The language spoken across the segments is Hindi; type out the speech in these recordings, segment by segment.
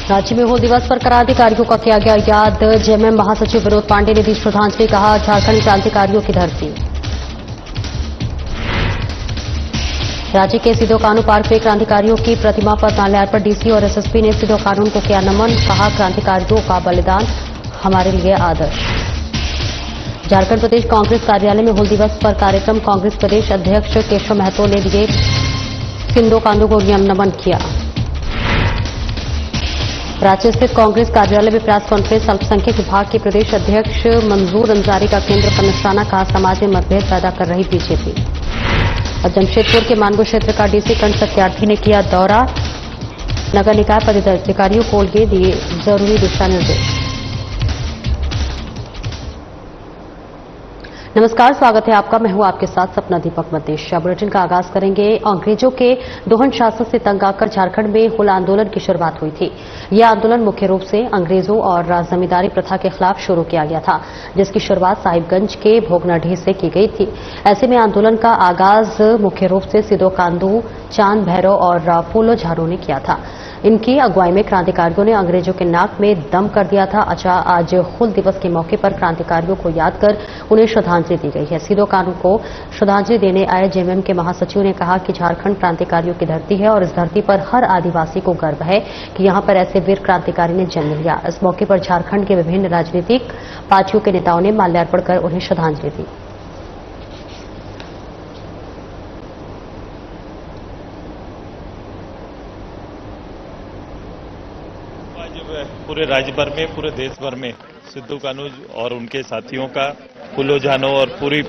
राज्य में हूल दिवस पर क्रांतिकारियों का किया गया याद। जेएमएम महासचिव विनोद पांडे ने दी श्रद्धांजलि, कहा झारखंड क्रांतिकारियों की धरती। राज्य के सिदो कानू पार्क में क्रांतिकारियों की प्रतिमा पर माल्यार्पण। डीसी और एसएसपी ने सिदो कानून को किया नमन, कहा क्रांतिकारियों का बलिदान हमारे लिए आदर्श। झारखंड प्रदेश कांग्रेस कार्यालय में हूल दिवस पर कार्यक्रम। कांग्रेस प्रदेश अध्यक्ष केशव महतो ने दिए सिदो कानू को नमन किया। रांची स्थित कांग्रेस कार्यालय में प्रेस कॉन्फ्रेंस। अल्पसंख्यक विभाग के प्रदेश अध्यक्ष मंजूर अंसारी का केंद्र पर निशाना, कहा समाज में मतभेद पैदा कर रही बीजेपी। और जमशेदपुर के मानगो क्षेत्र का डीसी कंठ सत्यार्थी ने किया दौरा। नगर निकाय पदाधिकारियों को दिए जरूरी दिशा निर्देश। नमस्कार, स्वागत है आपका। मैं हूं आपके साथ सपना दीपक मदेशिया। बुलेटिन का आगाज करेंगे। अंग्रेजों के दोहन शासन से तंग आकर झारखंड में हूल आंदोलन की शुरुआत हुई थी। यह आंदोलन मुख्य रूप से अंग्रेजों और जमींदारी प्रथा के खिलाफ शुरू किया गया था, जिसकी शुरुआत साहिबगंज के भोगनाडीह से की गई थी। ऐसे में आंदोलन का आगाज मुख्य रूप से सिदो कांदू, चांद भैरव और फूलो झानो ने किया था। इनकी अगुवाई में क्रांतिकारियों ने अंग्रेजों के नाक में दम कर दिया था। आज हूल दिवस के मौके पर क्रांतिकारियों को याद कर उन्हें श्रद्धांजलि दी गई है। सिदो कानू को श्रद्धांजलि देने आए जेएमएम के महासचिव ने कहा कि झारखंड क्रांतिकारियों की धरती है और इस धरती पर हर आदिवासी को गर्व है कि यहां पर ऐसे वीर क्रांतिकारी ने जन्म लिया। इस मौके पर झारखंड के विभिन्न राजनीतिक पार्टियों के नेताओं ने माल्यार्पण कर उन्हें श्रद्धांजलि दी। पूरे राज्य भर में, पूरे देश भर में सिद्धू कानू और उनके साथियों का, फूलो झानो और पूरी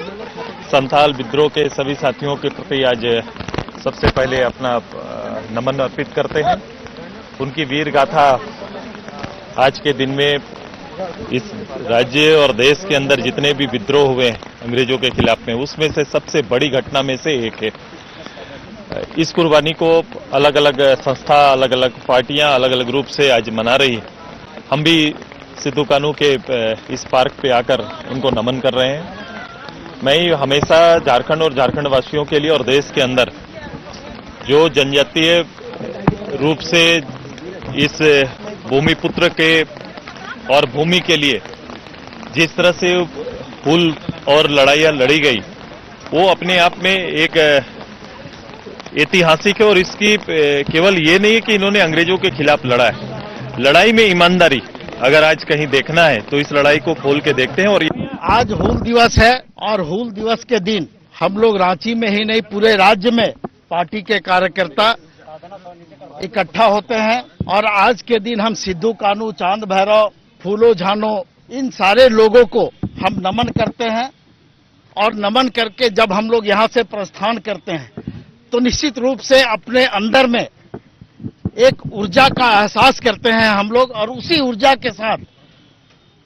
संथाल विद्रोह के सभी साथियों के प्रति आज सबसे पहले अपना नमन अर्पित करते हैं। उनकी वीर गाथा आज के दिन में इस राज्य और देश के अंदर जितने भी विद्रोह हुए हैं अंग्रेजों के खिलाफ में, उसमें से सबसे बड़ी घटना में से एक है। इस कुर्बानी को अलग अलग संस्था, अलग अलग पार्टियां अलग अलग रूप से आज मना रही है। हम भी सिद्धू कानू के इस पार्क पे आकर उनको नमन कर रहे हैं। मैं हमेशा झारखंड और झारखंड वासियों के लिए और देश के अंदर जो जनजातीय रूप से इस भूमिपुत्र के और भूमि के लिए जिस तरह से हूल और लड़ाइयां लड़ी गई, वो अपने आप में एक ऐतिहासिक है। और इसकी केवल ये नहीं है कि इन्होंने अंग्रेजों के खिलाफ लड़ा है, लड़ाई में ईमानदारी अगर आज कहीं देखना है तो इस लड़ाई को खोल के देखते हैं। और आज हूल दिवस है और हूल दिवस के दिन हम लोग रांची में ही नहीं पूरे राज्य में पार्टी के कार्यकर्ता इकट्ठा होते हैं। और आज के दिन हम सिद्धू कानू, चांद भैरव, फूलो झानो, इन सारे लोगों को हम नमन करते हैं। और नमन करके जब हम लोग यहाँ से प्रस्थान करते हैं तो निश्चित रूप से अपने अंदर में एक ऊर्जा का एहसास करते हैं हम लोग, और उसी ऊर्जा के साथ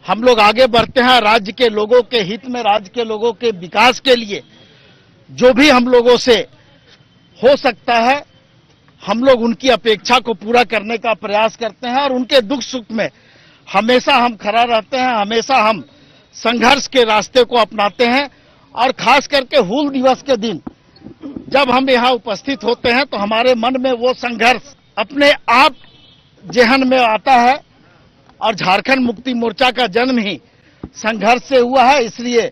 हम लोग आगे बढ़ते हैं। राज्य के लोगों के हित में, राज्य के लोगों के विकास के लिए जो भी हम लोगों से हो सकता है, हम लोग उनकी अपेक्षा को पूरा करने का प्रयास करते हैं। और उनके दुख सुख में हमेशा हम खड़ा रहते हैं, हमेशा हम संघर्ष के रास्ते को अपनाते हैं। और खास करके हूल दिवस के दिन जब हम यहाँ उपस्थित होते हैं तो हमारे मन में वो संघर्ष अपने आप जेहन में आता है। और झारखंड मुक्ति मोर्चा का जन्म ही संघर्ष से हुआ है, इसलिए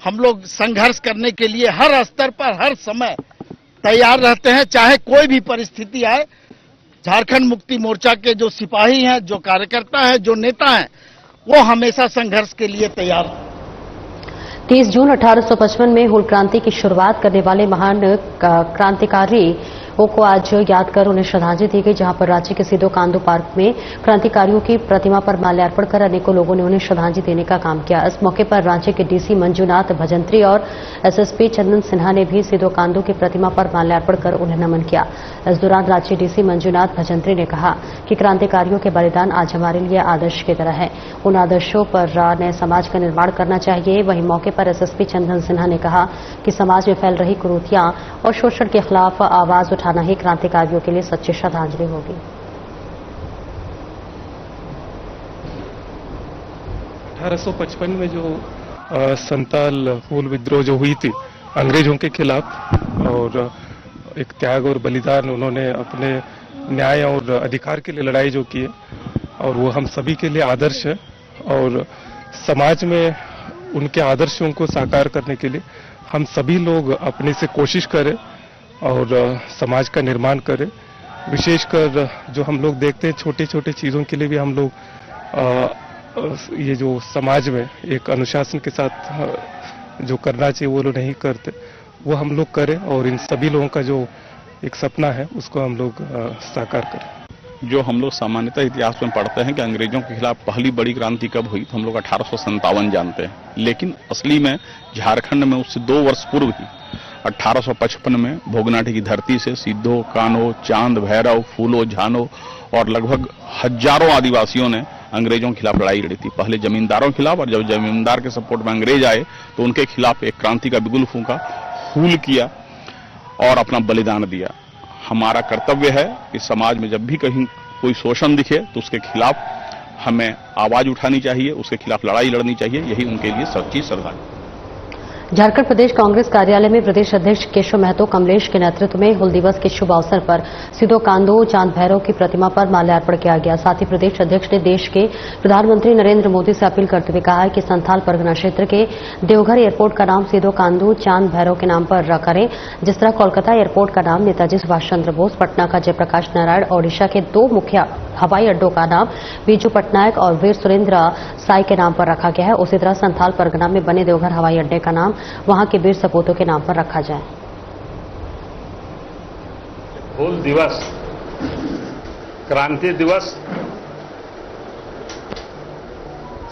हम लोग संघर्ष करने के लिए हर स्तर पर, हर समय तैयार रहते हैं, चाहे कोई भी परिस्थिति आए। झारखंड मुक्ति मोर्चा के जो सिपाही हैं, जो कार्यकर्ता हैं, जो नेता हैं, वो हमेशा संघर्ष के लिए तैयार हैं। 30 जून 1855 में हूल क्रांति की शुरुआत करने वाले महान क्रांतिकारियों को आज याद कर उन्हें श्रद्धांजलि दी गई, जहां पर रांची के सिदो कांदू पार्क में क्रांतिकारियों की प्रतिमा पर माल्यार्पण कर अनेकों लोगों ने उन्हें श्रद्धांजलि देने का काम किया। इस मौके पर रांची के डीसी मंजूनाथ भजंत्री और एसएसपी चंदन सिन्हा ने भी सिदो कांदू की प्रतिमा पर माल्यार्पण कर उन्हें नमन किया। इस दौरान रांची डीसी मंजूनाथ भजंत्री ने कहा कि क्रांतिकारियों के बलिदान आज हमारे लिए आदर्श की तरह है। उन आदर्शों पर नए समाज का निर्माण करना चाहिए। वहीं मौके पर एसएसपी चंदन सिन्हा ने कहा कि समाज में फैल रही कुरीतियां और शोषण के खिलाफ आवाज उठाना ही क्रांतिकारियों के लिए सच्ची श्रद्धांजलि होगी। 1855 में जो संताल हूल विद्रोह जो हुई थी अंग्रेजों के खिलाफ, और एक त्याग और बलिदान उन्होंने अपने न्याय और अधिकार के लिए लड़ाई जो की है, और वो हम सभी के लिए आदर्श है। और समाज में उनके आदर्शों को साकार करने के लिए हम सभी लोग अपने से कोशिश करें और समाज का निर्माण करें। विशेषकर जो हम लोग देखते हैं छोटे छोटे चीज़ों के लिए भी हम लोग ये जो समाज में एक अनुशासन के साथ जो करना चाहिए वो लोग नहीं करते, वो हम लोग करें और इन सभी लोगों का जो एक सपना है उसको हम लोग साकार करें। जो हम लोग सामान्यतः इतिहास में पढ़ते हैं कि अंग्रेजों के खिलाफ पहली बड़ी क्रांति कब हुई, तो हम लोग 1857 जानते हैं, लेकिन असली में झारखंड में उससे 2 वर्ष पूर्व ही 1855 में भोगनाटी की धरती से सिद्धो, कान्हो, चांद भैरव, फूलो, झानो और लगभग हजारों आदिवासियों ने अंग्रेजों के खिलाफ लड़ाई लड़ी थी। पहले जमींदारों के खिलाफ, और जब जमींदार के सपोर्ट में अंग्रेज आए तो उनके खिलाफ एक क्रांति का बिगुल फूंका, हूल किया और अपना बलिदान दिया। हमारा कर्तव्य है कि समाज में जब भी कहीं कोई शोषण दिखे तो उसके खिलाफ हमें आवाज उठानी चाहिए, उसके खिलाफ लड़ाई लड़नी चाहिए। यही उनके लिए सच्ची श्रद्धांजलि। झारखंड प्रदेश कांग्रेस कार्यालय में प्रदेश अध्यक्ष केशव महतो कमलेश के नेतृत्व में हुल दिवस के शुभ अवसर पर सिद्धो कांधो चांद भैरव की प्रतिमा पर माल्यार्पण किया गया। साथ ही प्रदेश अध्यक्ष ने देश के प्रधानमंत्री नरेंद्र मोदी से अपील करते हुए कहा है कि संथाल परगना क्षेत्र के देवघर एयरपोर्ट का नाम सिद्धो कांधो चांद भैरव के नाम पर करें, जिस तरह कोलकाता एयरपोर्ट का नाम नेताजी सुभाष चंद्र बोस, पटना का जयप्रकाश नारायण, ओडिशा के 2 मुख्य हवाई अड्डों का नाम बीजू पटनायक और वीर सुरेंद्र साई के नाम पर रखा गया है, उसी तरह संथाल परगना में बने देवघर हवाई अड्डे का नाम वहां के वीर सपूतों के नाम पर रखा जाए। हुल दिवस, क्रांति दिवस,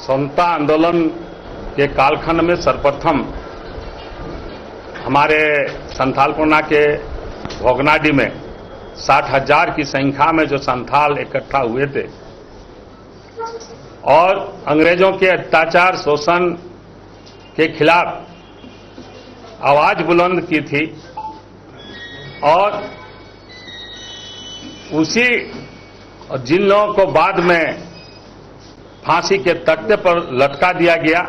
समता आंदोलन के कालखंड में सर्वप्रथम हमारे संथालपुरना के भोगनाडी में 60,000 की संख्या में जो संथाल इकट्ठा हुए थे और अंग्रेजों के अत्याचार शोषण के खिलाफ आवाज बुलंद की थी, और उसी जिन लोगों को बाद में फांसी के तख्ते पर लटका दिया गया,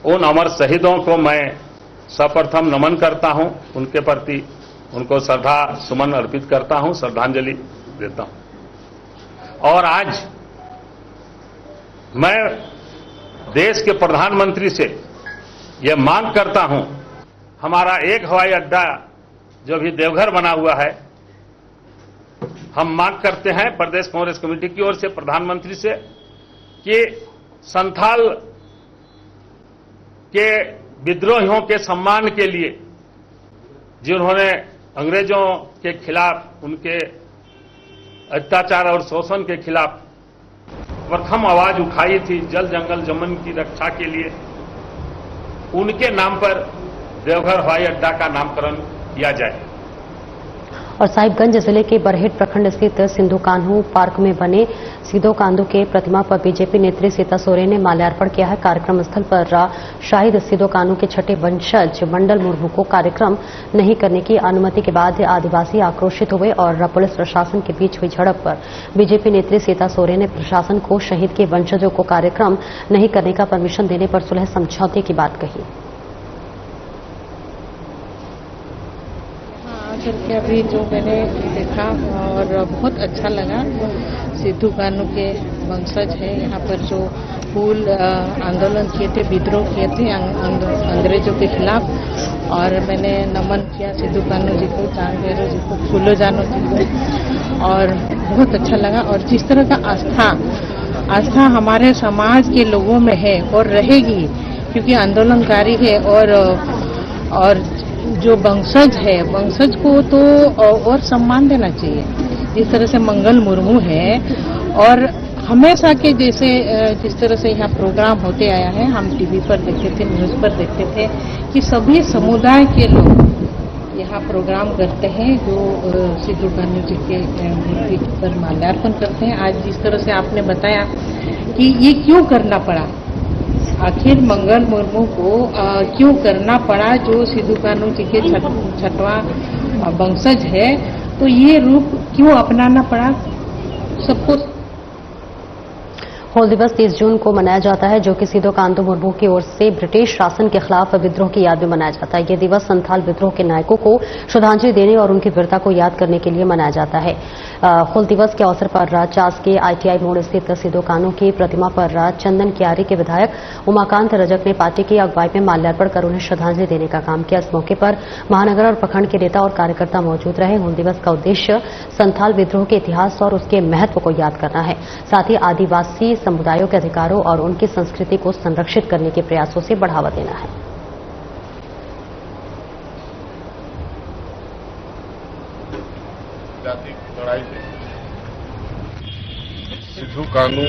उन अमर शहीदों को मैं सर्वप्रथम नमन करता हूं, उनके प्रति उनको श्रद्धा सुमन अर्पित करता हूं, श्रद्धांजलि देता हूं। और आज मैं देश के प्रधानमंत्री से यह मांग करता हूं, हमारा एक हवाई अड्डा जो भी देवघर बना हुआ है, हम मांग करते हैं प्रदेश कांग्रेस कमेटी की ओर से प्रधानमंत्री से कि संथाल के विद्रोहियों के सम्मान के लिए जिन्होंने अंग्रेजों के खिलाफ, उनके अत्याचार और शोषण के खिलाफ प्रथम आवाज उठाई थी जल जंगल जमीन की रक्षा के लिए, उनके नाम पर देवघर हवाई अड्डा का नामकरण किया जाए। और साहिबगंज जिले के बरहेट प्रखंड स्थित सिद्धो कान्हो पार्क में बने सिद्धो कांधो के प्रतिमा पर बीजेपी नेत्री सीता सोरेन ने माल्यार्पण किया है। कार्यक्रम स्थल पर शाहिद सिद्धो कान्हो के छठे वंशज मंडल मुर्मू को कार्यक्रम नहीं करने की अनुमति के बाद आदिवासी आक्रोशित हुए और पुलिस प्रशासन के बीच हुई झड़प पर बीजेपी नेत्री सीता सोरेन ने प्रशासन को शहीद के वंशजों को कार्यक्रम नहीं करने का परमिशन देने पर सुलह समझौते की बात कही। करके अभी जो मैंने देखा और बहुत अच्छा लगा, सिद्धो कान्हो के वंशज है यहाँ पर जो फूल आंदोलन किए थे, विद्रोह किए थे अंग्रेजों के खिलाफ, और मैंने नमन किया सिद्धो कान्हो जी को, चांद भैरव जी को, फूलो जानो जी को, और बहुत अच्छा लगा। और जिस तरह का आस्था हमारे समाज के लोगों में है और रहेगी, क्योंकि आंदोलनकारी है, और जो वंशज है, वंशज को तो और सम्मान देना चाहिए। जिस तरह से मंगल मुर्मू है, और हमेशा के जैसे जिस तरह से यहाँ प्रोग्राम होते आया है, हम टीवी पर देखते थे, न्यूज पर देखते थे कि सभी समुदाय के लोग यहाँ प्रोग्राम करते हैं जो सिद्धो कान्हो जी के मूर्ति पर माल्यार्पण करते हैं। आज जिस तरह से आपने बताया कि ये क्यों करना पड़ा, आखिर मंगल मुर्मू को क्यों करना पड़ा, जो सिद्धो कान्हो जी के छठवां वंशज है, तो ये रूप क्यों अपनाना पड़ा सबको। हूल दिवस 30 जून को मनाया जाता है, जो कि सिधो कांतो मुर्मू की ओर से ब्रिटिश शासन के खिलाफ विद्रोह की याद में मनाया जाता है। यह दिवस संथाल विद्रोह के नायकों को श्रद्धांजलि देने और उनकी वीरता को याद करने के लिए मनाया जाता है। हूल दिवस के अवसर पर चास के ITI मोड़ स्थित सिधो कान्हू की प्रतिमा पर चंदन कियारी के विधायक उमाकांत रजक ने पार्टी की अगुवाई में माल्यार्पण कर उन्हें श्रद्धांजलि देने का काम किया। इस मौके पर महानगर और प्रखंड के नेता और कार्यकर्ता मौजूद रहे। हूल दिवस का उद्देश्य संथाल विद्रोह के इतिहास और उसके महत्व को याद करना है, साथ ही आदिवासी समुदायों के अधिकारों और उनकी संस्कृति को संरक्षित करने के प्रयासों से बढ़ावा देना है। जाति की लड़ाई में सिद्धू कान्हू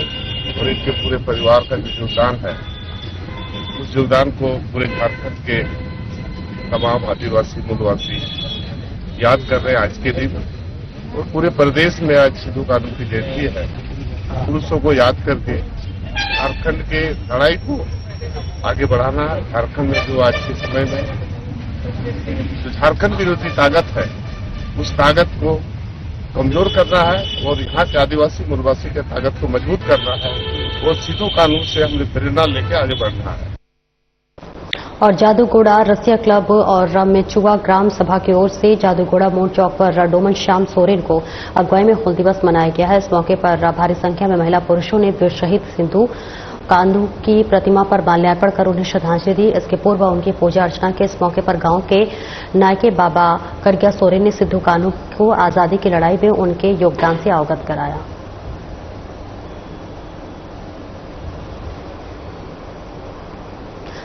और इनके पूरे परिवार का जो योगदान है, उस योगदान को पूरे झारखंड के तमाम आदिवासी मूलवासी याद कर रहे हैं आज के दिन। और पूरे प्रदेश में आज सिद्धू कान्हू की जयंती है। पुरुषों को याद करके झारखंड के लड़ाई को आगे बढ़ाना है। झारखंड में जो आज के समय में जो झारखंड विरोधी ताकत है, उस ताकत को कमजोर करना है और यहाँ के आदिवासी मूलवासी के ताकत को मजबूत करना है। और सिद्धू कान्हू से हमने प्रेरणा लेकर आगे बढ़ना है। और जादूगोड़ा रसिया क्लब और मेचुआ ग्राम सभा की ओर से जादूगोड़ा मोड़ चौक पर डोमन श्याम सोरेन को अगुवाई में हूल दिवस मनाया गया है। इस मौके पर भारी संख्या में महिला पुरुषों ने वीर शहीद सिद्धू कान्हू की प्रतिमा पर माल्यार्पण कर उन्हें श्रद्धांजलि दी। इसके पूर्व उनकी पूजा अर्चना के इस मौके पर गांव के नायके बाबा करगिया सोरेन ने सिद्धू कान्हू को आजादी की लड़ाई में उनके योगदान से अवगत कराया।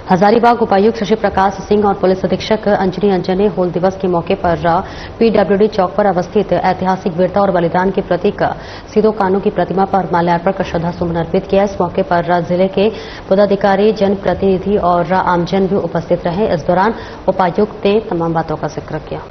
हजारीबाग उपायुक्त शशि प्रकाश सिंह और पुलिस अधीक्षक अंजनी अंजन ने हूल दिवस के मौके पर PWD चौक पर अवस्थित ऐतिहासिक वीरता और बलिदान के प्रतीक सिद्धू कान्हू की प्रतिमा पर माल्यार्पण कर श्रद्धासुमन अर्पित किया। इस मौके पर जिले के पदाधिकारी, जनप्रतिनिधि और आमजन भी उपस्थित रहे। इस दौरान उपायुक्त ने तमाम बातों का जिक्र किया।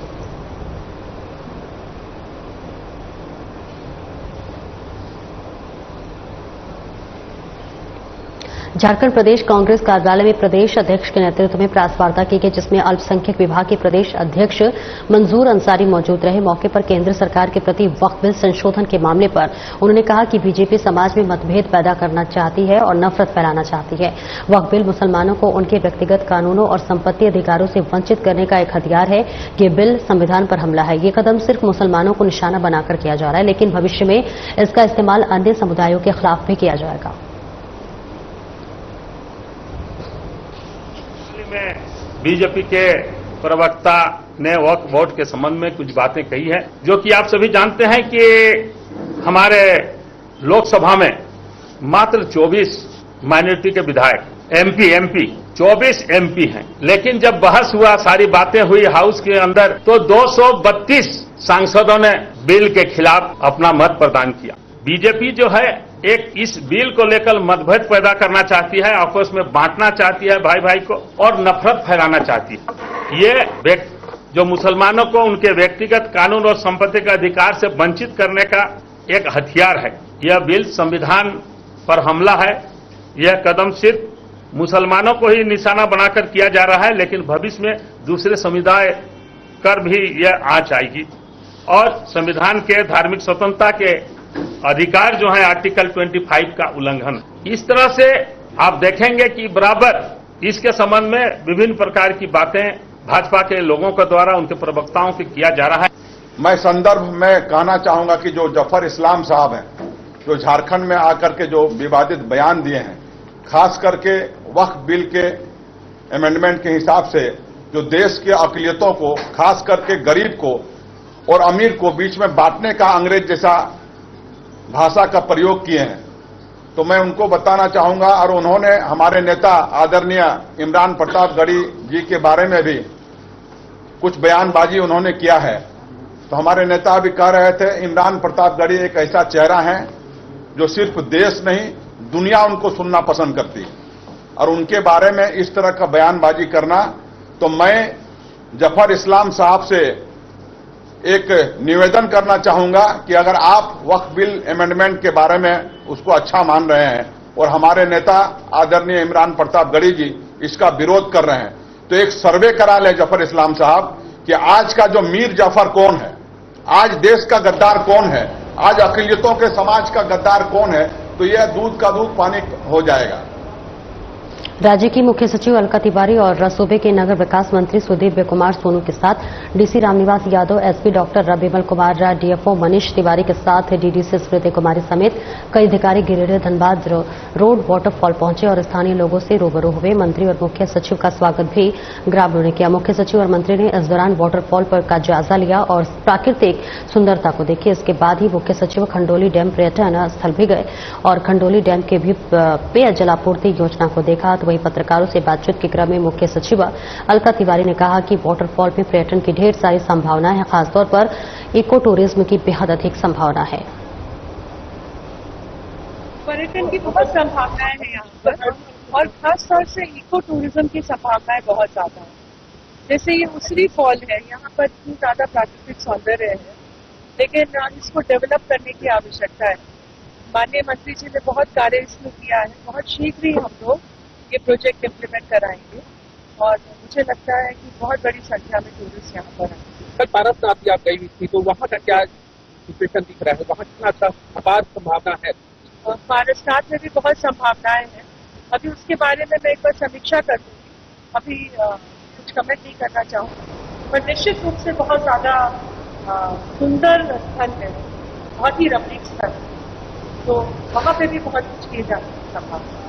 झारखंड प्रदेश कांग्रेस कार्यालय में प्रदेश अध्यक्ष के नेतृत्व में प्रेस वार्ता की गई, जिसमें अल्पसंख्यक विभाग के प्रदेश अध्यक्ष मंजूर अंसारी मौजूद रहे। मौके पर केंद्र सरकार के प्रति वक्फ बिल संशोधन के मामले पर उन्होंने कहा कि बीजेपी समाज में मतभेद पैदा करना चाहती है और नफरत फैलाना चाहती है। वक्फ बिल मुसलमानों को उनके व्यक्तिगत कानूनों और संपत्ति अधिकारों से वंचित करने का एक हथियार है। ये बिल संविधान पर हमला है। ये कदम सिर्फ मुसलमानों को निशाना बनाकर किया जा रहा है, लेकिन भविष्य में इसका इस्तेमाल अन्य समुदायों के खिलाफ भी किया जाएगा। बीजेपी के प्रवक्ता ने वक्फ बोर्ड के संबंध में कुछ बातें कही है, जो कि आप सभी जानते हैं कि हमारे लोकसभा में मात्र 24 माइनॉरिटी के विधायक एमपी 24 एमपी हैं। लेकिन जब बहस हुआ, सारी बातें हुई हाउस के अंदर, तो 232 सांसदों ने बिल के खिलाफ अपना मत प्रदान किया। बीजेपी जो है एक इस बिल को लेकर मतभेद पैदा करना चाहती है, आपस में बांटना चाहती है भाई भाई को, और नफरत फैलाना चाहती है। ये जो मुसलमानों को उनके व्यक्तिगत कानून और संपत्ति के अधिकार से वंचित करने का एक हथियार है। यह बिल संविधान पर हमला है। यह कदम सिर्फ मुसलमानों को ही निशाना बनाकर किया जा रहा है, लेकिन भविष्य में दूसरे समुदाय कर भी यह आंच आएगी। और संविधान के धार्मिक स्वतंत्रता के अधिकार जो है आर्टिकल 25 का उल्लंघन। इस तरह से आप देखेंगे कि बराबर इसके संबंध में विभिन्न प्रकार की बातें भाजपा के लोगों के द्वारा, उनके प्रवक्ताओं से किया जा रहा है। मैं संदर्भ में कहना चाहूंगा कि जो जफर इस्लाम साहब हैं, जो झारखंड में आकर के जो विवादित बयान दिए हैं, खास करके वक्फ बिल के अमेंडमेंट के हिसाब से जो देश के अकलियतों को, खास करके गरीब को और अमीर को बीच में बांटने का अंग्रेज जैसा भाषा का प्रयोग किए हैं, तो मैं उनको बताना चाहूंगा। और उन्होंने हमारे नेता आदरणीय इमरान प्रतापगढ़ी जी के बारे में भी कुछ बयानबाजी उन्होंने किया है। तो हमारे नेता भी कह रहे थे, इमरान प्रतापगढ़ी एक ऐसा चेहरा है जो सिर्फ देश नहीं, दुनिया उनको सुनना पसंद करती है। और उनके बारे में इस तरह का बयानबाजी करना, तो मैं जफर इस्लाम साहब से एक निवेदन करना चाहूंगा कि अगर आप वक्फ बिल अमेंडमेंट के बारे में उसको अच्छा मान रहे हैं और हमारे नेता आदरणीय इमरान प्रतापगढ़ी जी इसका विरोध कर रहे हैं, तो एक सर्वे करा ले जफर इस्लाम साहब कि आज का जो मीर जाफर कौन है, आज देश का गद्दार कौन है, आज अकलियतों के समाज का गद्दार कौन है, तो यह दूध का दूध पानी हो जाएगा। राज्य की मुख्य सचिव अलका तिवारी और सूबे के नगर विकास मंत्री सुदीव्य कुमार सोनू के साथ DC Ramniwas Yadav, SP doctor Vimal Kumar, DFO Manish Tiwari के साथ डीडीसी स्मृति कुमारी समेत कई अधिकारी गिरिडीह धनबाद रोड वाटरफॉल पहुंचे और स्थानीय लोगों से रूबरू हुए। मंत्री और मुख्य सचिव का स्वागत भी ग्रामीणों ने किया। मुख्य सचिव और मंत्री ने इस दौरान वाटरफॉल पर का जायजा लिया और प्राकृतिक सुंदरता को देखी। इसके बाद ही मुख्य सचिव खंडोली डैम पर्यटन स्थल भी गए और खंडोली डैम के भी पेयजल आपूर्ति योजना को देखा। वहीं पत्रकारों से बातचीत के क्रम में मुख्य सचिव अलका तिवारी ने कहा कि वाटरफॉल में पर्यटन की ढेर सारी संभावनाएं हैं, खासतौर पर इको टूरिज्म की बेहद अधिक संभावना है। पर्यटन की बहुत संभावनाएं हैं यहाँ पर और खासतौर से इको टूरिज्म की संभावनाएं बहुत ज्यादा है। जैसे ये उसरी फॉल है, यहाँ पर इतनी ज्यादा प्राकृतिक सौंदर्य है, लेकिन इसको डेवलप करने की आवश्यकता है। माननीय मंत्री जी ने बहुत कार्य इसमें किया है। बहुत शीघ्र ही हम लोग ये प्रोजेक्ट इम्प्लीमेंट कराएंगे और मुझे लगता है कि बहुत बड़ी संख्या में टूरिस्ट यहाँ पर आएंगे। कल पारसनाथ आप गई हुई थी, तो वहाँ का क्या सिचुएशन दिख रहा है? वहाँ कितना अच्छा अपार संभावना है? पारसनाथ में भी बहुत संभावनाएं हैं। अभी उसके बारे में मैं एक बार समीक्षा कर दूंगी, अभी कुछ कमेंट नहीं करना चाहूँगी, पर निश्चित रूप से बहुत ज्यादा सुंदर स्थल है, बहुत ही रमणीक स्थल है, तो वहाँ पे भी बहुत कुछ किए जाने की संभावना।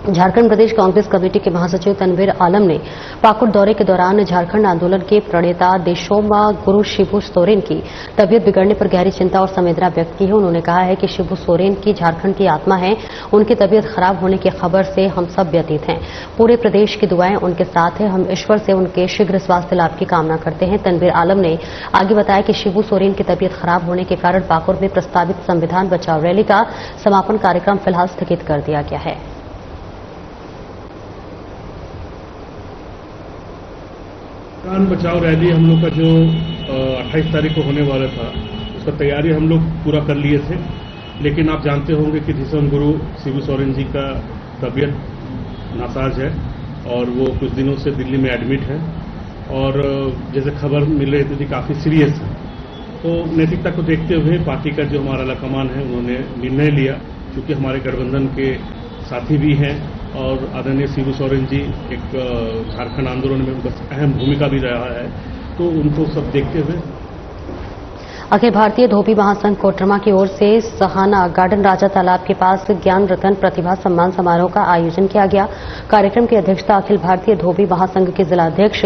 झारखंड प्रदेश कांग्रेस कमेटी के महासचिव तनवीर आलम ने पाकुड़ दौरे के दौरान झारखंड आंदोलन के प्रणेता देशोमा गुरु शिबू सोरेन की तबियत बिगड़ने पर गहरी चिंता और संवेदना व्यक्त की है। उन्होंने कहा है कि शिबू सोरेन की झारखंड की आत्मा है, उनकी तबियत खराब होने की खबर से हम सब व्यतीत हैं। पूरे प्रदेश की दुआएं उनके साथ है, हम ईश्वर से उनके शीघ्र स्वास्थ्य लाभ की कामना करते हैं। तनवीर आलम ने आगे बताया कि शिबू सोरेन की तबियत खराब होने के कारण पाकुड़ में प्रस्तावित संविधान बचाओ रैली का समापन कार्यक्रम फिलहाल स्थगित कर दिया गया है। संविधान बचाओ रैली हम लोग का जो 28 तारीख को होने वाला था, उसका तैयारी हम लोग पूरा कर लिए थे, लेकिन आप जानते होंगे कि धीसम गुरु शिबू सोरेन जी का तबीयत नासाज है और वो कुछ दिनों से दिल्ली में एडमिट है और जैसे खबर मिल रही थी काफ़ी सीरियस है। तो नैतिकता को देखते हुए पार्टी का जो हमारा आलाकमान है उन्होंने निर्णय लिया, क्योंकि हमारे गठबंधन के साथी भी हैं और आदरणीय शिबू सोरेन जी एक झारखंड आंदोलन में उनका अहम भूमिका भी रहा है, तो उनको सब देखते हुए अखिल भारतीय धोबी महासंघ कोटरमा की ओर से सहाना गार्डन राजा तालाब के पास ज्ञान रतन प्रतिभा सम्मान समारोह का आयोजन किया गया। कार्यक्रम की अध्यक्षता अखिल भारतीय धोबी महासंघ के जिला अध्यक्ष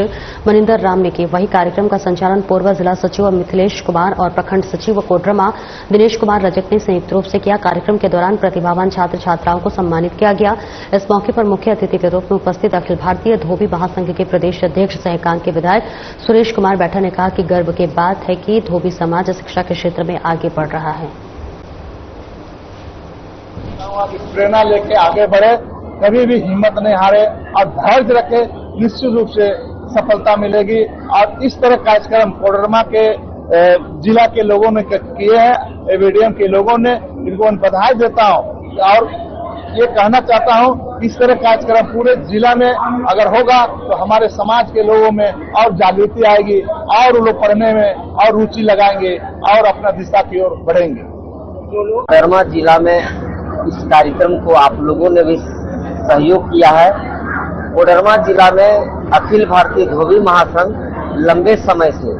मनिंदर राम ने की। वहीं कार्यक्रम का संचालन पूर्व जिला सचिव मिथिलेश कुमार और प्रखंड सचिव कोटरमा दिनेश कुमार रजक ने संयुक्त रूप से किया। कार्यक्रम के दौरान प्रतिभावान छात्र छात्राओं को सम्मानित किया गया। इस मौके पर मुख्य अतिथि के रूप में उपस्थित अखिल भारतीय धोबी महासंघ के प्रदेश अध्यक्ष सहकांग के विधायक सुरेश कुमार बैठा ने कहा कि गर्व की बात है कि धोबी समाज शिक्षा के क्षेत्र में आगे बढ़ रहा है। प्रेरणा लेके आगे बढ़े, कभी भी हिम्मत नहीं हारे और धैर्य रखे, निश्चित रूप से सफलता मिलेगी। और इस तरह कार्यक्रम कोडरमा के जिला के लोगों ने किए हैं, एवीडीएम के लोगों ने, इनको बधाई देता हूं और ये कहना चाहता हूं, इस तरह कार्यक्रम पूरे जिला में अगर होगा तो हमारे समाज के लोगों में और जागृति आएगी और वो लोग पढ़ने में और रुचि लगाएंगे और अपना दिशा की ओर बढ़ेंगे। कोडरमा जिला में इस कार्यक्रम को आप लोगों ने भी सहयोग किया है। कोडरमा जिला में अखिल भारतीय धोबी महासंघ लंबे समय से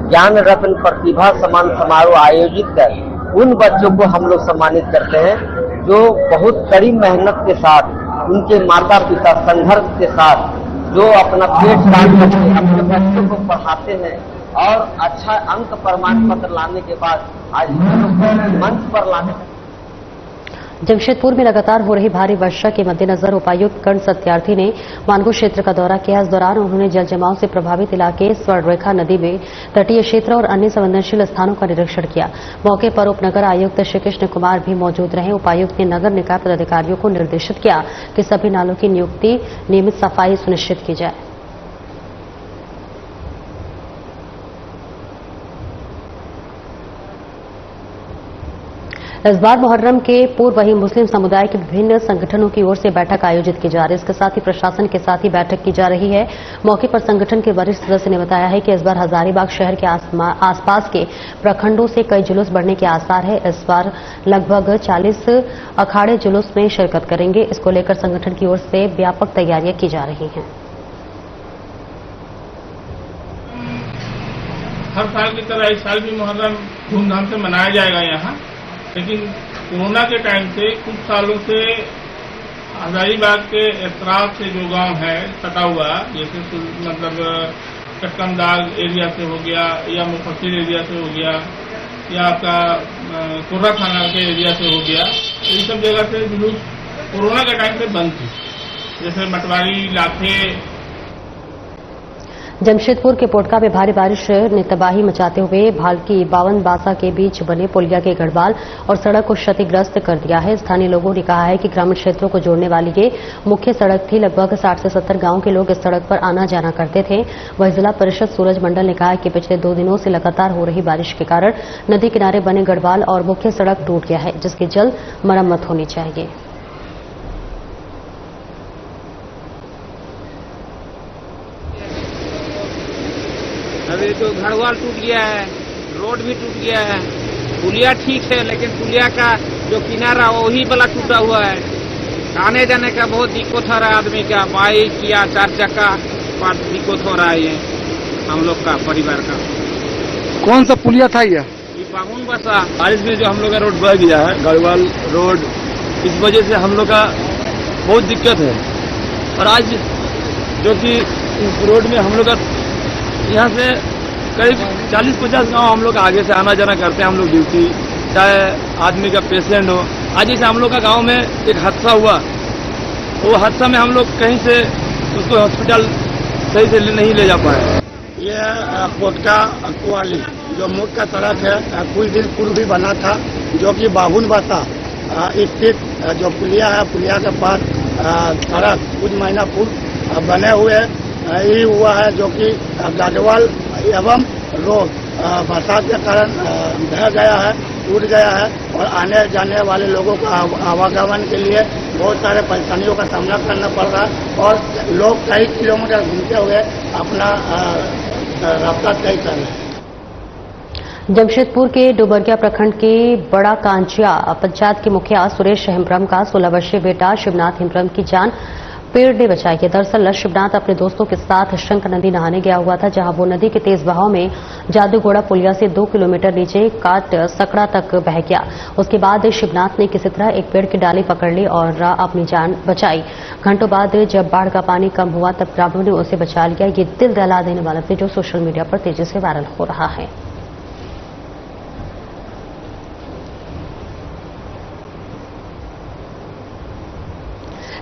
ज्ञान रत्न प्रतिभा सम्मान समारोह आयोजित कर उन बच्चों को हम लोग सम्मानित करते हैं जो बहुत कड़ी मेहनत के साथ, उनके माता पिता संघर्ष के साथ जो अपना पेट काट करके अपने बच्चों को पढ़ाते हैं और अच्छा अंक प्रमाण पत्र लाने के बाद आज मंच पर लाने। जमशेदपुर में लगातार हो रही भारी वर्षा के मद्देनजर उपायुक्त कर्ण सत्यार्थी ने मानगो क्षेत्र का दौरा किया। इस दौरान उन्होंने जल जमाव से प्रभावित इलाके स्वर्णरेखा नदी में तटीय क्षेत्र और अन्य संवेदनशील स्थानों का निरीक्षण किया। मौके पर उपनगर आयुक्त श्री कृष्ण कुमार भी मौजूद रहे। उपायुक्त ने नगर निकाय पदाधिकारियों को निर्देशित किया कि सभी नालों की नियमित सफाई सुनिश्चित की जाए। इस बार मुहर्रम के पूर्व ही मुस्लिम समुदाय के विभिन्न संगठनों की ओर से बैठक आयोजित की जा रही है। इसके साथ ही प्रशासन के साथ ही बैठक की जा रही है। मौके पर संगठन के वरिष्ठ सदस्य ने बताया है कि इस बार हजारीबाग शहर के आसपास के प्रखंडों से कई जुलूस बढ़ने के आसार है। इस बार लगभग 40 अखाड़े जुलूस में शिरकत करेंगे। इसको लेकर संगठन की ओर से व्यापक तैयारियां की जा रही हैं। हर साल की तरह इस साल भी मुहर्रम धूमधाम से मनाया जाएगा यहाँ, लेकिन कोरोना के टाइम से कुछ सालों से हजारीबाग के एतराफ से जो गांव है सटा हुआ, जैसे मतलब कटकमदाग एरिया से हो गया या मुफस्सिल एरिया से हो गया या आपका कुर्रा थाना के एरिया से हो गया, इन सब जगह से जुलूस कोरोना के टाइम से बंद थी। जैसे मटवारी, लाखे। जमशेदपुर के पोटका में भारी बारिश ने तबाही मचाते हुए भालकी बावन बासा के बीच बने पुलिया के गढ़वाल और सड़क को क्षतिग्रस्त कर दिया है। स्थानीय लोगों ने कहा है कि ग्रामीण क्षेत्रों को जोड़ने वाली ये मुख्य सड़क थी। लगभग 60 से 70 गांव के लोग इस सड़क पर आना जाना करते थे। वहीं जिला परिषद सूरज मंडल ने कहा है कि पिछले 2 दिनों से लगातार हो रही बारिश के कारण नदी किनारे बने गढ़वाल और मुख्य सड़क टूट गया है, जिसकी जल्द मरम्मत होनी चाहिए। अभी तो घड़वाल टूट गया है, रोड भी टूट गया है, पुलिया ठीक है लेकिन पुलिया का जो किनारा वही वाला टूटा हुआ है। आने जाने का बहुत दिक्कत हो रहा है आदमी का, बाइक या 4 चक्का पर दिक्कत हो रहा है ये हम लोग का परिवार का। कौन सा पुलिया था ये बागुन बसा। बारिश में जो हम लोग का रोड बह गया है, गढ़वाल रोड, इस वजह से हम लोग का बहुत दिक्कत है। और आज जो कि इस रोड में हम लोग का यहाँ से करीब 40-50 गांव हम लोग आगे से आना जाना करते हैं। हम लोग ड्यूटी, चाहे आदमी का पेशेंट हो। आज जैसे हम लोग का गांव में एक हादसा हुआ, वो हादसा में हम लोग कहीं से उसको हॉस्पिटल सही से नहीं ले जा पाए। ये पोटका कुआली जो मुख्य सड़क है, कुछ दिन पूर्व भी बना था, जो कि बाहुन बासा स्थित जो पुलिया है, पुलिया के पास सड़क कुछ महीना पूर्व बने हुए यही हुआ है, जो कि गढ़वाल एवं रोड बरसात के कारण बह गया है, टूट गया है और आने जाने वाले लोगों को आवागमन के लिए बहुत सारे परेशानियों का सामना करना पड़ रहा है और लोग कई किलोमीटर घूमते हुए अपना रास्ता तय कर रहे हैं। जमशेदपुर के डुबरिया प्रखंड के बड़ा कांचिया पंचायत के मुखिया सुरेश हेम्ब्रम का 16 वर्षीय बेटा शिवनाथ हेम्ब्रम की जान पेड़ ने बचाई है। दरअसल शिवनाथ अपने दोस्तों के साथ शंख नदी नहाने गया हुआ था, जहां वो नदी के तेज बहाव में जादूघोड़ा पुलिया से 2 किलोमीटर नीचे काट सकड़ा तक बह गया। उसके बाद शिवनाथ ने किसी तरह एक पेड़ की डाली पकड़ ली और अपनी जान बचाई। घंटों बाद जब बाढ़ का पानी कम हुआ तब ग्रामीणों ने उसे बचा लिया। ये दिल दहला देने वाला वीडियो सोशल मीडिया पर तेजी से वायरल हो रहा है।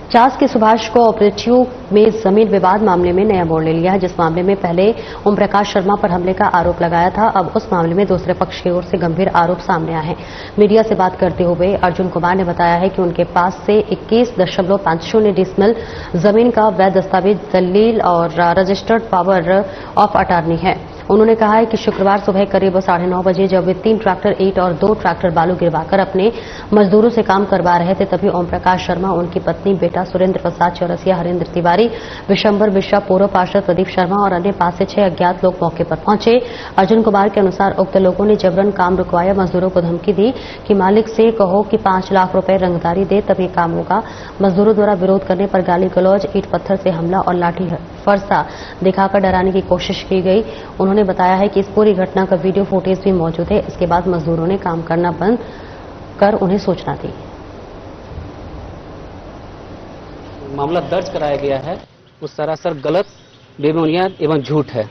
चास के सुभाष कोऑपरेटिव में जमीन विवाद मामले में नया मोड़ ले लिया है। जिस मामले में पहले ओम प्रकाश शर्मा पर हमले का आरोप लगाया था, अब उस मामले में दूसरे पक्ष की ओर से गंभीर आरोप सामने आए हैं। मीडिया से बात करते हुए अर्जुन कुमार ने बताया है कि उनके पास से 21.50 डिसमिल जमीन का वैध दस्तावेज, दलील और रजिस्टर्ड पावर ऑफ अटॉर्नी है। उन्होंने कहा है कि शुक्रवार सुबह करीब 9:30 बजे जब वे 3 ट्रैक्टर ईंट और 2 ट्रैक्टर बालू गिरवाकर अपने मजदूरों से काम करवा रहे थे, तभी ओम प्रकाश शर्मा, उनकी पत्नी, बेटा सुरेंद्र प्रसाद चौरसिया, हरेंद्र तिवारी, विशंबर मिश्रा, पूर्व पार्षद प्रदीप शर्मा और अन्य 5 से 6 अज्ञात लोग मौके पर पहुंचे। अर्जुन कुमार के अनुसार उक्त लोगों ने जबरन काम रुकवाया, मजदूरों को धमकी दी कि मालिक से कहो कि 5 लाख रुपए रंगदारी दे तभी काम होगा। मजदूरों द्वारा विरोध करने पर गाली गलौज, ईंट पत्थर से हमला और लाठी फरसा दिखाकर डराने की कोशिश की गई। उन्होंने बताया है कि इस पूरी घटना का वीडियो फुटेज भी मौजूद है। इसके बाद मजदूरों ने काम करना बंद कर उन्हें सूचना दी। मामला दर्ज कराया गया है वो सरासर गलत, बेबुनियाद एवं झूठ है।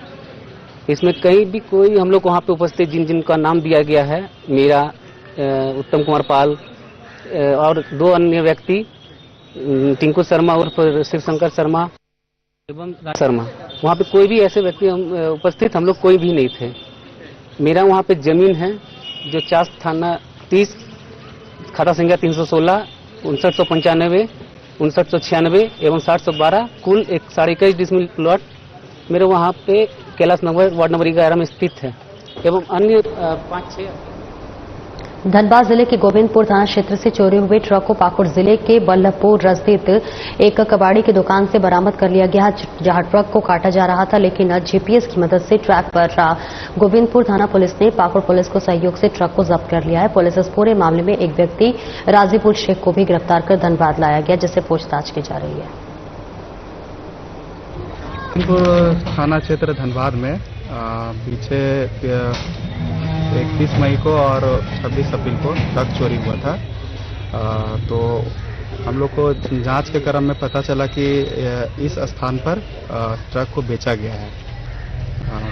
इसमें कहीं भी कोई हम लोग वहां पे उपस्थित जिनका नाम दिया गया है, मेरा, उत्तम कुमार पाल और 2 अन्य व्यक्ति, टिंकू शर्मा उर्फ शिवशंकर शर्मा एवं शर्मा, वहाँ पे कोई भी ऐसे व्यक्ति उपस्थित हम लोग कोई भी नहीं थे। मेरा वहाँ पे जमीन है जो चास थाना 30, खाता संख्या 316, 5995, 5996 एवं 6012, कुल 21.5 डिसमिल प्लॉट मेरे वहाँ पे कैलाश नगर वार्ड नंबर 11 में स्थित है एवं अन्य 5-6 धनबाद जिले के गोविंदपुर थाना क्षेत्र से चोरी हुए ट्रक को पाकुड़ जिले के बल्लभपुर स्थित एक कबाड़ी की दुकान से बरामद कर लिया गया, जहां ट्रक को काटा जा रहा था। लेकिन जीपीएस की मदद से ट्रैक पर गोविंदपुर थाना पुलिस ने पाकुड़ पुलिस को सहयोग से ट्रक को जब्त कर लिया है। पुलिस इस पूरे मामले में एक व्यक्ति राजीपुर शेख को भी गिरफ्तार कर धनबाद लाया गया, जिससे पूछताछ की जा रही है। थाना क्षेत्र धनबाद में पीछे 31 मई को और 26 अप्रैल को ट्रक चोरी हुआ था। तो हम लोग को जांच के क्रम में पता चला कि इस स्थान पर ट्रक को बेचा गया है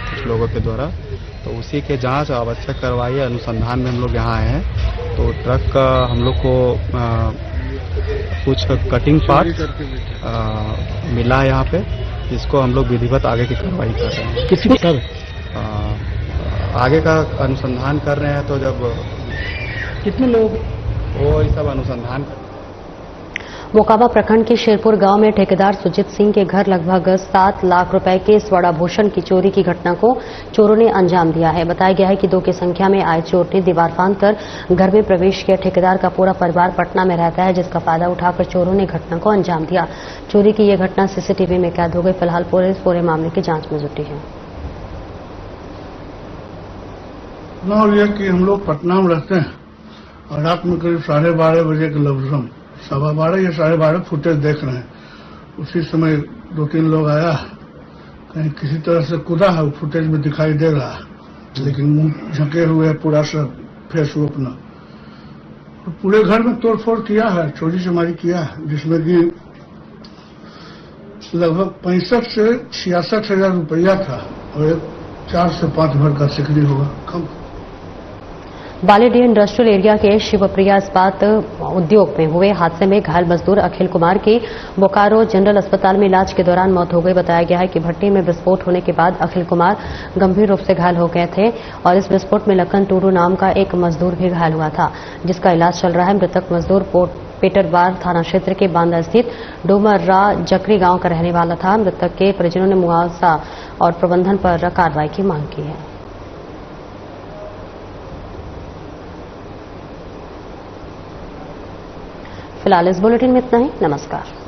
कुछ लोगों के द्वारा। तो उसी के जांच आवश्यक कार्रवाई अनुसंधान में हम लोग यहाँ आए हैं। तो ट्रक का हम लोग को कुछ कटिंग पार्ट मिला है यहाँ पे, जिसको हम लोग विधिवत आगे की कार्रवाई कर रहे हैं। किसी सर आगे का अनुसंधान कर रहे हैं। तो जब कितने लोग वो ये सब अनुसंधान मोकामा प्रखंड के शेरपुर गांव में ठेकेदार सुजीत सिंह के घर लगभग 7 लाख रुपए के स्वर्णाभूषण की चोरी की घटना को चोरों ने अंजाम दिया है। बताया गया है कि 2 की संख्या में आए चोर ने दीवार फांदकर घर में प्रवेश किया। ठेकेदार का पूरा परिवार पटना में रहता है, जिसका फायदा उठाकर चोरों ने घटना को अंजाम दिया। चोरी की यह घटना सीसीटीवी में कैद हो गई। फिलहाल पुलिस पूरे मामले की जांच में जुटी है। यह कि हम लोग पटना में रहते हैं और रात में करीब 12:30 बजे के लमसम 12:15 या 12:30 फुटेज देख रहे हैं। उसी समय 2-3 लोग आया, कहीं किसी तरह से कूदा है, फुटेज में दिखाई दे रहा है, लेकिन मुंह झके हुए है पूरा सब फेस वो अपना। तो पूरे घर में तोड़फोड़ किया है, चोरी चमारी किया है, जिसमें कि लगभग 65 से 66 हजार रुपया था और 4 से 5 भर का सिकड़ी होगा कम। बालीडीह इंडस्ट्रियल एरिया के शिवप्रिया इस्पात उद्योग में हुए हादसे में घायल मजदूर अखिल कुमार की बोकारो जनरल अस्पताल में इलाज के दौरान मौत हो गई। बताया गया है कि भट्टी में विस्फोट होने के बाद अखिल कुमार गंभीर रूप से घायल हो गए थे और इस विस्फोट में लखन टूडू नाम का एक मजदूर भी घायल हुआ था, जिसका इलाज चल रहा है। मृतक मजदूर पेटरबार थाना क्षेत्र के बांदा स्थित डोमर्रा जकरी गांव का रहने वाला था। मृतक के परिजनों ने मुआवजा और प्रबंधन पर कार्रवाई की मांग की है। फिलहाल इस बुलेटिन में इतना ही। नमस्कार।